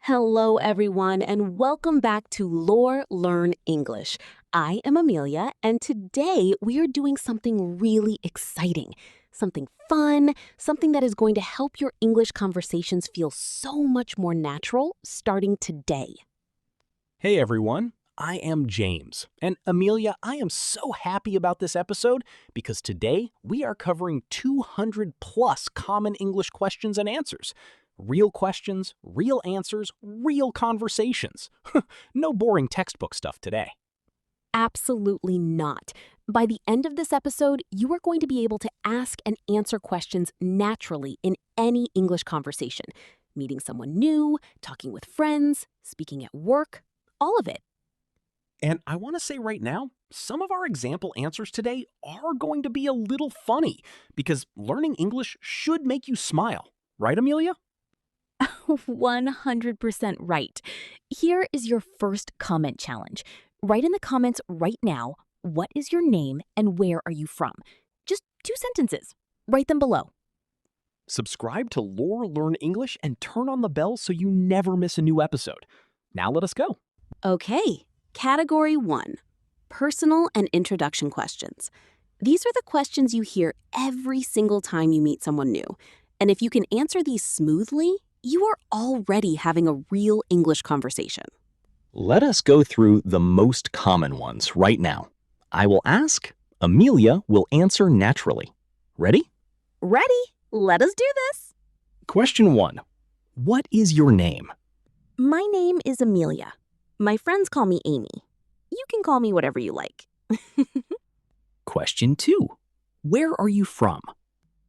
Hello, everyone, and welcome back to Lore Learn English. I am Amelia, and today we are doing something really exciting, something fun, something that is going to help your English conversations feel so much more natural starting today. Hey everyone, I am James. And Amelia, I am so happy about this episode because today we are covering 200 plus common English questions and answers. Real questions, real answers, real conversations. No boring textbook stuff today. Absolutely not. By the end of this episode, you are going to be able to ask and answer questions naturally in any English conversation. Meeting someone new, talking with friends, speaking at work, all of it. And I want to say right now, some of our example answers today are going to be a little funny because learning English should make you smile. Right, Amelia? 100% right. Here is your first comment challenge. Write in the comments right now, what is your name and where are you from? Just 2 sentences. Write them below. Subscribe to Lore Learn English and turn on the bell so you never miss a new episode. Now let us go. Okay, Category 1, Personal and Introduction Questions. These are the questions you hear every single time you meet someone new. And if you can answer these smoothly, you are already having a real English conversation. Let us go through the most common ones right now. I will ask, Amelia will answer naturally. Ready? Ready? Let us do this. Question 1. What is your name? My name is Amelia. My friends call me Amy. You can call me whatever you like. Question 2. Where are you from?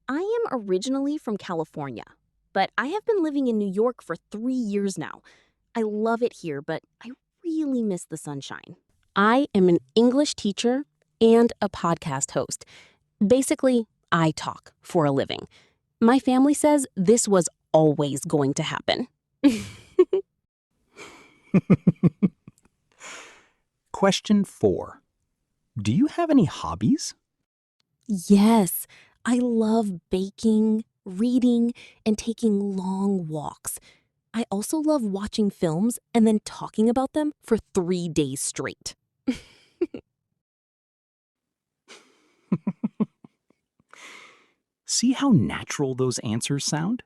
I am originally from California, but I have been living in New York for 3 years now. I love it here, but I really miss the sunshine. I am an English teacher and a podcast host. Basically, I talk for a living. My family says this was always going to happen. Question 4. Do you have any hobbies? Yes, I love baking, reading, and taking long walks. I also love watching films and then talking about them for 3 days straight. See how natural those answers sound?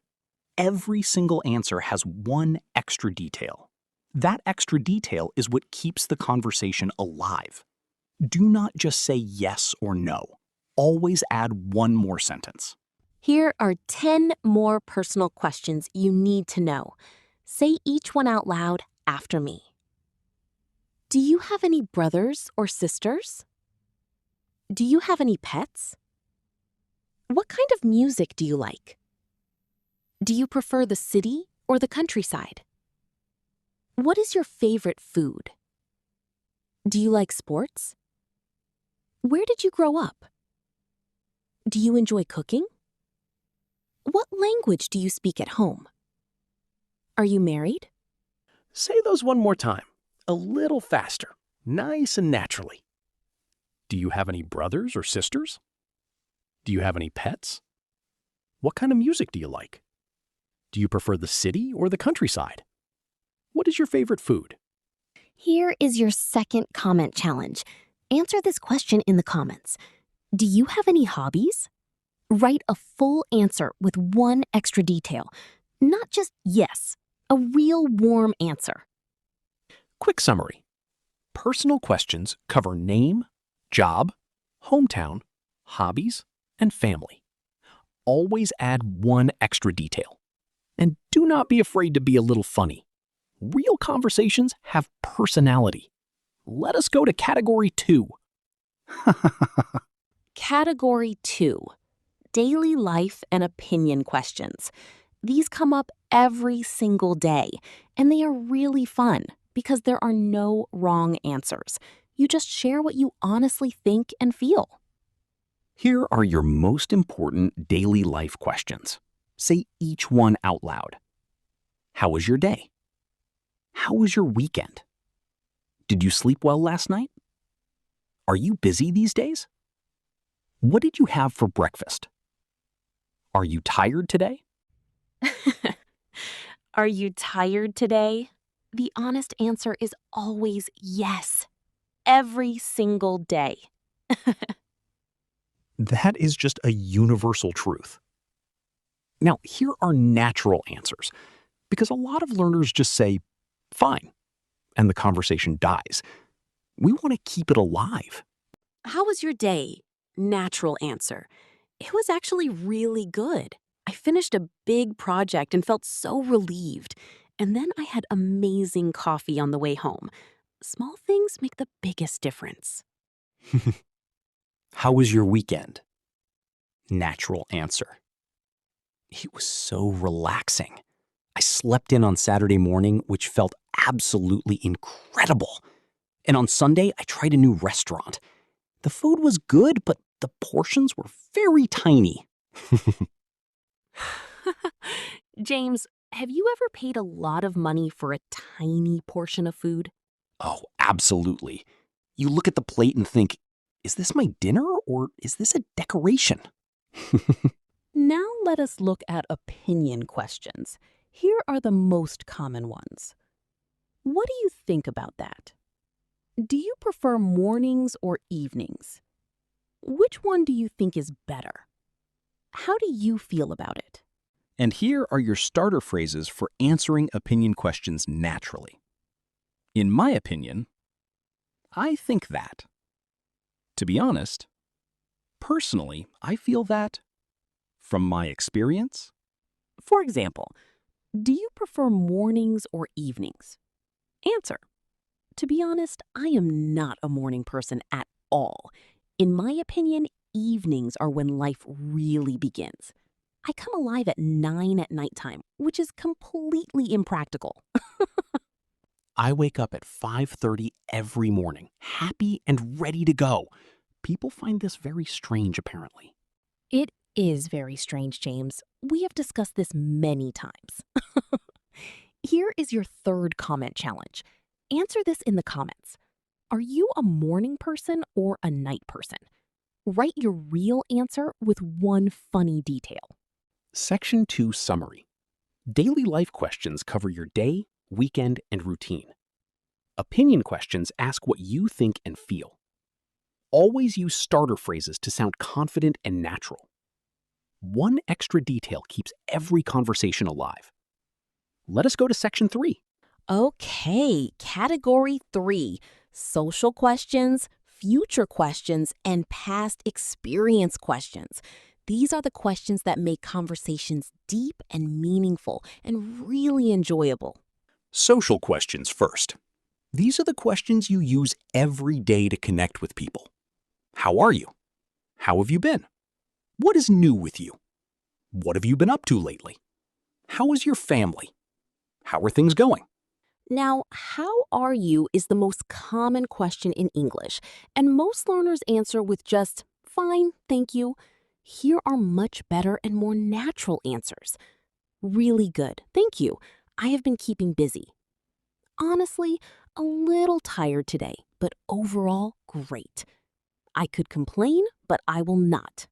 Every single answer has one extra detail. That extra detail is what keeps the conversation alive. Do not just say yes or no. Always add one more sentence. Here are 10 more personal questions you need to know. Say each one out loud after me. Do you have any brothers or sisters? Do you have any pets? What kind of music do you like? Do you prefer the city or the countryside? What is your favorite food? Do you like sports? Where did you grow up? Do you enjoy cooking? What language do you speak at home? Are you married? Say those one more time, a little faster, nice and naturally. Do you have any brothers or sisters? Do you have any pets? What kind of music do you like? Do you prefer the city or the countryside? What is your favorite food? Here is your second comment challenge. Answer this question in the comments. Do you have any hobbies? Write a full answer with one extra detail. Not just yes, a real warm answer. Quick summary. Personal questions cover name, job, hometown, hobbies, and family. Always add one extra detail. And do not be afraid to be a little funny. Real conversations have personality. Let us go to Category 2. Category 2, Daily Life and Opinion Questions. These come up every single day, and they are really fun because there are no wrong answers. You just share what you honestly think and feel. Here are your most important daily life questions. Say each one out loud. How was your day? How was your weekend? Did you sleep well last night? Are you busy these days? What did you have for breakfast? Are you tired today? Are you tired today? The honest answer is always yes, every single day. That is just a universal truth. Now, here are natural answers, because a lot of learners just say, fine, and the conversation dies. We want to keep it alive. How was your day? Natural answer. It was actually really good. I finished a big project and felt so relieved. And then I had amazing coffee on the way home. Small things make the biggest difference. How was your weekend? Natural answer. It was so relaxing. I slept in on Saturday morning, which felt absolutely incredible. And on Sunday, I tried a new restaurant. The food was good, but the portions were very tiny. James, have you ever paid a lot of money for a tiny portion of food? Oh, absolutely. You look at the plate and think, is this my dinner or is this a decoration? Now let us look at opinion questions. Here are the most common ones. What do you think about that? Do you prefer mornings or evenings? Which one do you think is better? How do you feel about it? And here are your starter phrases for answering opinion questions naturally. In my opinion, I think that. To be honest, personally, I feel that. From my experience, For example, do you prefer mornings or evenings? Answer. To be honest, I am not a morning person at all. In my opinion, evenings are when life really begins. I come alive at 9 at nighttime, which is completely impractical. I wake up at 5:30 every morning, happy and ready to go. People find this very strange, apparently. It is very strange, James. We have discussed this many times. Here is your third comment challenge. Answer this in the comments. Are you a morning person or a night person? Write your real answer with one funny detail. Section 2 Summary. Daily life questions cover your day, weekend, and routine. Opinion questions ask what you think and feel. Always use starter phrases to sound confident and natural. One extra detail keeps every conversation alive. Let us go to Section 3. Okay, category 3, social questions, future questions, and past experience questions. These are the questions that make conversations deep and meaningful and really enjoyable. Social questions first. These are the questions you use every day to connect with people. How are you? How have you been? What is new with you? What have you been up to lately? How is your family? How are things going? Now, how are you is the most common question in English, and most learners answer with just, fine, thank you. Here are much better and more natural answers. Really good, thank you. I have been keeping busy. Honestly, a little tired today, but overall, great. I could complain, but I will not.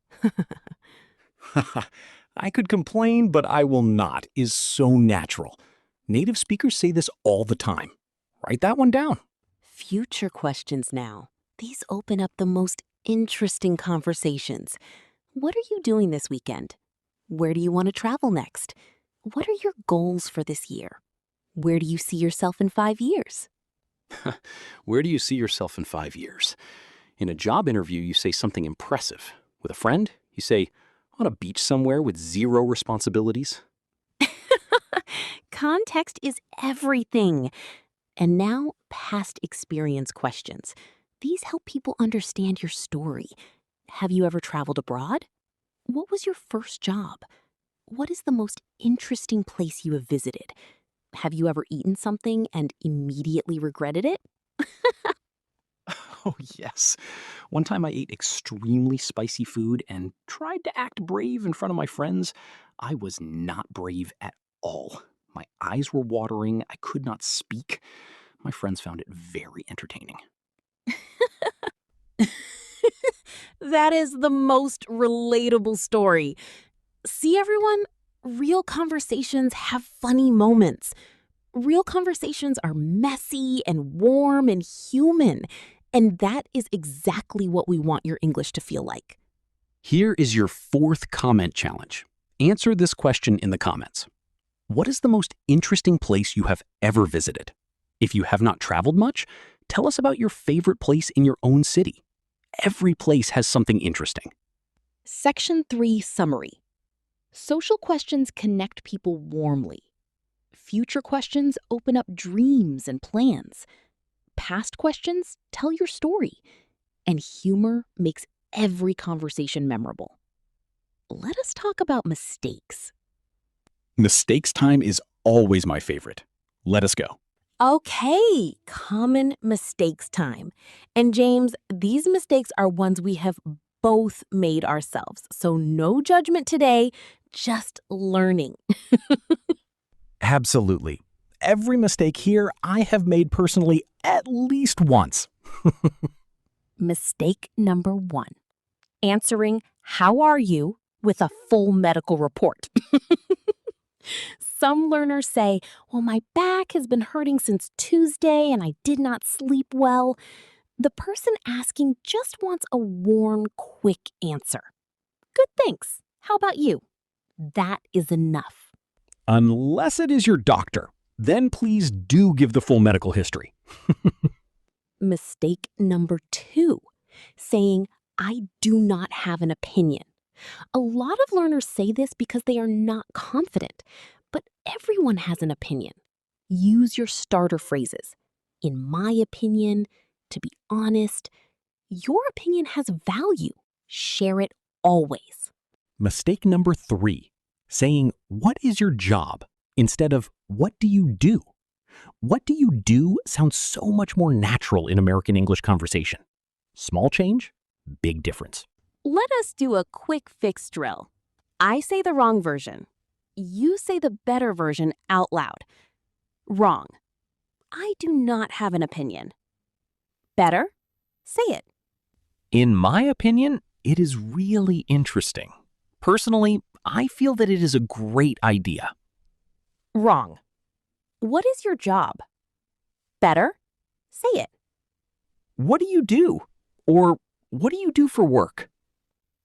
I could complain, but I will not is so natural. Native speakers say this all the time. Write that one down. Future questions now. These open up the most interesting conversations. What are you doing this weekend? Where do you want to travel next? What are your goals for this year? Where do you see yourself in 5 years? Where do you see yourself in 5 years? In a job interview, you say something impressive. With a friend, you say, on a beach somewhere with zero responsibilities. Context is everything. And now, past experience questions. These help people understand your story. Have you ever traveled abroad? What was your first job? What is the most interesting place you have visited? Have you ever eaten something and immediately regretted it? Oh, yes. One time I ate extremely spicy food and tried to act brave in front of my friends. I was not brave at all. My eyes were watering. I could not speak. My friends found it very entertaining. That is the most relatable story. See, everyone? real conversations have funny moments. Real conversations are messy and warm and human, and that is exactly what we want your English to feel like. Here is your fourth comment challenge. Answer this question in the comments. What is the most interesting place you have ever visited? If you have not traveled much, tell us about your favorite place in your own city. Every place has something interesting. Section 3 Summary. Social questions connect people warmly. Future questions open up dreams and plans. Past questions tell your story. And humor makes every conversation memorable. Let us talk about mistakes. Mistakes time is always my favorite. Let us go. Okay, common mistakes time. And James, these mistakes are ones we have both made ourselves. So no judgment today, just learning. Absolutely. Every mistake here I have made personally at least once. Mistake number 1. Answering, "How are you?" with a full medical report. Some learners say, "Well, my back has been hurting since Tuesday and I did not sleep well." The person asking just wants a warm, quick answer. "Good, thanks. How about you?" That is enough. Unless it is your doctor, then please do give the full medical history. Mistake number 2, saying, "I do not have an opinion." A lot of learners say this because they are not confident, but everyone has an opinion. Use your starter phrases. In my opinion, to be honest, your opinion has value. Share it always. Mistake number 3, saying, "What is your job?" instead of, "What do you do?" What do you do sounds so much more natural in American English conversation. Small change, big difference. Let us do a quick fix drill. I say the wrong version. You say the better version out loud. Wrong. I do not have an opinion. Better? Say it. In my opinion, it is really interesting. Personally, I feel that it is a great idea. Wrong. What is your job? Better? Say it. What do you do? Or what do you do for work?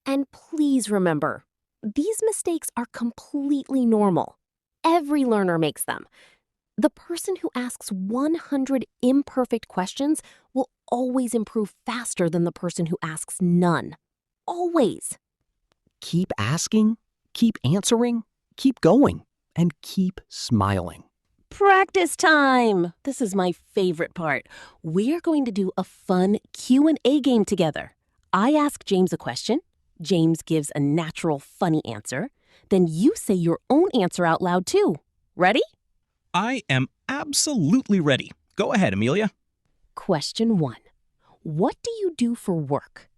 And please remember, these mistakes are completely normal. Every learner makes them. The person who asks 100 imperfect questions will always improve faster than the person who asks none. Always. Keep asking, keep answering, keep going, and keep smiling. Practice time! This is my favorite part. We're going to do a fun Q&A game together. I ask James a question. James gives a natural, funny answer. Then you say your own answer out loud too. Ready? I am absolutely ready. Go ahead, Amelia. Question 1. What do you do for work?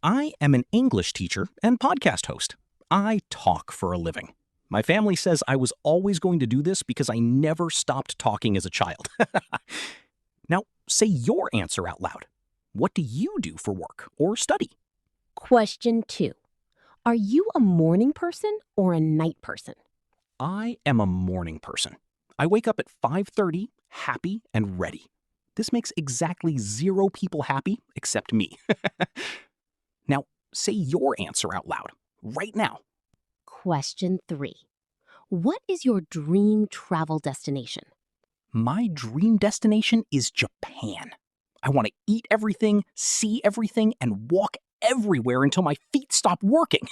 I am an English teacher and podcast host. I talk for a living. My family says I was always going to do this because I never stopped talking as a child. Now, say your answer out loud. What do you do for work or study? Question 2. Are you a morning person or a night person? I am a morning person. I wake up at 5:30, happy and ready. This makes exactly 0 people happy except me. Now, say your answer out loud, right now. Question 3. What is your dream travel destination? My dream destination is Japan. I want to eat everything, see everything, and walk everywhere until my feet stop working.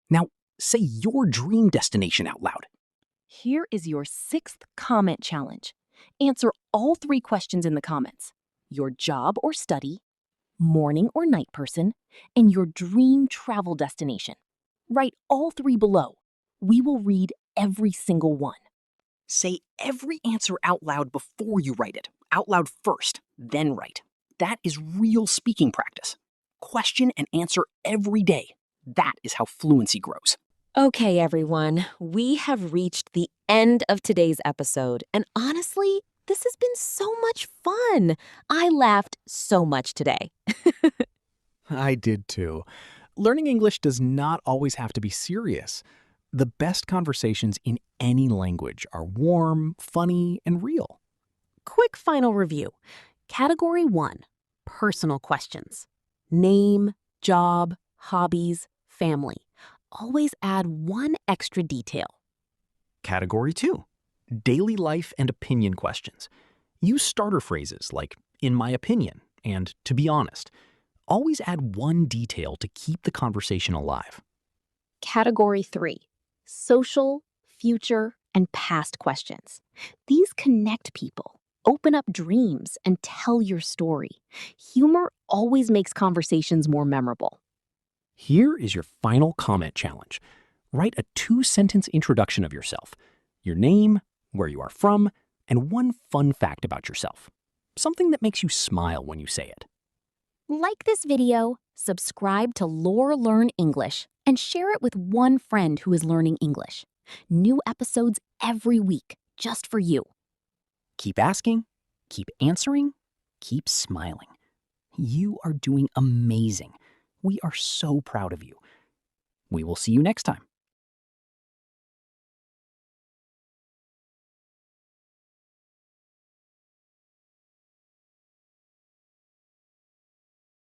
Now, say your dream destination out loud. Here is your 6th comment challenge. Answer all 3 questions in the comments. Your job or study, morning or night person, and your dream travel destination. Write all 3 below. We will read every single one. Say every answer out loud before you write it. Out loud first, then write. That is real speaking practice. Question and answer every day. That is how fluency grows. Okay, everyone, we have reached the end of today's episode, and honestly, this has been so much fun. I laughed so much today. I did too. Learning English does not always have to be serious. The best conversations in any language are warm, funny, and real. Quick final review. Category 1, personal questions. Name, job, hobbies, family. Always add one extra detail. Category 2, daily life and opinion questions. Use starter phrases like, in my opinion, and to be honest. Always add one detail to keep the conversation alive. Category 3, social, future, and past questions. These connect people, open up dreams, and tell your story. Humor always makes conversations more memorable. Here is your final comment challenge. Write a 2-sentence introduction of yourself, your name, where you are from, and one fun fact about yourself. Something that makes you smile when you say it. Like this video, subscribe to Lore Learn English, and share it with one friend who is learning English. New episodes every week, just for you. Keep asking, keep answering, keep smiling. You are doing amazing. We are so proud of you. We will see you next time.